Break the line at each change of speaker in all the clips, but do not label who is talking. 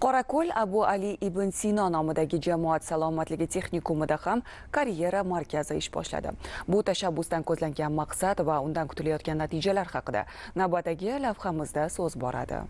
Qorako'l Abu Ali ibn Sino nomidagi jamoat salomatligi texnikumida ham karyera markazi ish boshladi. Bu tashabbusdan ko'zlangan maqsad va undan kutilayotgan natijalar haqida navbatdagi lavhamizda so'z boradi.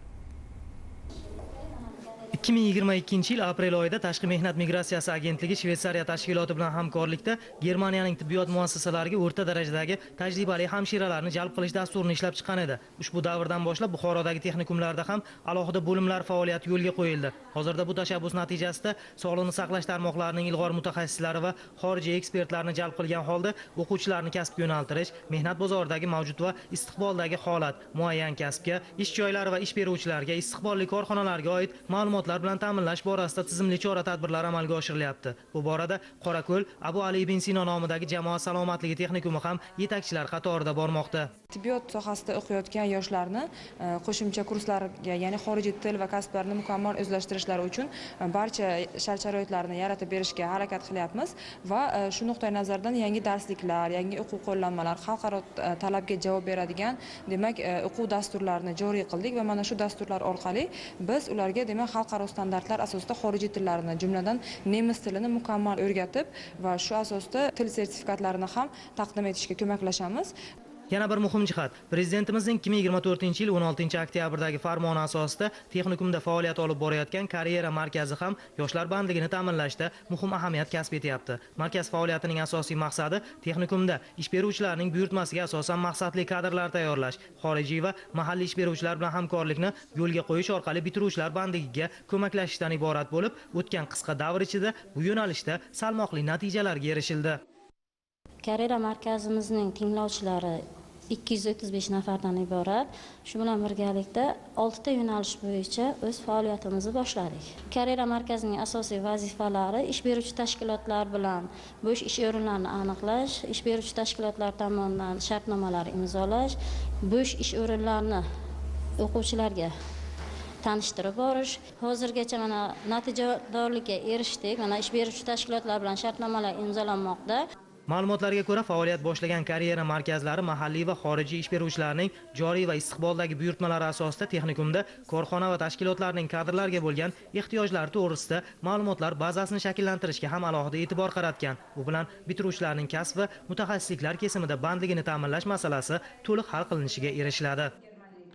2022 yil aprel oyida Tashqi mehnat migratsiyasi agentligi Shveysariya tashkiloti bilan hamkorlikda Germaniyaning tibbiyot muassasalariga o'rta darajadagi tajribali hamshiralarni jalb qilish dasturini ishlab chiqqan edi. Ushbu davrdan boshlab Buxorodagi texnikumlarda ham alohida bo'limlar faoliyati yo'lga qo'yildi. Hozirda bu tashabbus natijasida sog'liqni saqlash tarmoqlarining ilg'or mutaxassislari va xorijiy ekspertlarni jalb qilgan holda o'quvchilarni kasbga yo'naltirish, mehnat bozoridagi mavjud va istiqboldagi holat, muayyan kasbga, ish joylari va ish beruvchilarga, istiqbolli korxonalarga oid ma'lumotlar bilan ta'minlash borasida tizimli chora-tadbirlar amalga oshirilyapti. Bu borada Qorako'l Abu Ali ibn Sino nomidagi jamoat salomatligi texnikumi ham yetakchilar qatorida bormoqda.
Tibbiyot sohasida o'qiyotgan yoshlarni qo'shimcha kurslarga, ya'ni xorijiy til va kasblarni mukammal o'zlashtirishlari uchun barcha shart-sharoitlarni yaratib berishga harakat qilyapmiz va shu nuqtai nazardan yangi darsliklar, yangi o'quv qo'llanmalar, xalqaro talabga javob beradigan, demak, o'quv dasturlarini joriy qildik va mana shu dasturlar orqali biz ularga, demak, xalqaro standartlar asosida xorijiy tillarni, jumladan nemis tilini mukammal o'rgatib va shu asosda til sertifikatlarini ham taqdim etishga ko'maklashamiz.
Yana bir muhim jihat, Prezidentimizning 2024-yil 16-oktyabrdagi farmoni asosida texnikumda faoliyat olib borayotgan karyera markazi ham yoshlar bandligini ta'minlashda muhim ahamiyat kasb etyapti. Markaz faoliyatining asosiy maqsadi texnikumda ish beruvchilarning buyurtmasiga asosan maqsadli kadrlar tayyorlash, xorijiy va mahalliy ish beruvchilar bilan hamkorlikni yo'lga qo'yish orqali bitiruvchilar bandligiga ko'maklashishdan iborat bo'lib, o'tgan qisqa davr ichida bu yo'nalishda salmoqli natijalarga erishildi.
Karyera markazimizning tinglovchilari 235 nafardan iborat. Shu bilan birgalikda 6 ta yo'nalish bo'yicha o'z faoliyatimizni boshladik. Karyera markazining asosiy vazifalari ish beruvchi tashkilotlar bilan bo'sh ish o'rinlarini aniqlash, ish beruvchi tashkilotlar tomonidan shartnomalar imzolash, bo'sh ish o'rinlarini o'quvchilarga tanishtirib borish. Hozirgacha mana natijadorlikka erishdik. Mana ish beruvchi tashkilotlar bilan shartnomalar imzolanmoqda.
Ma'lumotlarga ko'ra, faoliyat boshlagan karyera markazlari mahalliy va xorijiy ish beruvchilarning joriy va istiqboldagi buyurtmalari asosida texnikumda korxona va tashkilotlarning kadrlarga bo'lgan ehtiyojlari to'g'risida ma'lumotlar bazasini shakllantirishga ham alohida e'tibor qaratgan. Bu bilan bitiruvchilarning kasb va mutaxassisliklar kesimida bandligini ta'minlash masalasi to'liq hal qilinishiga erishiladi.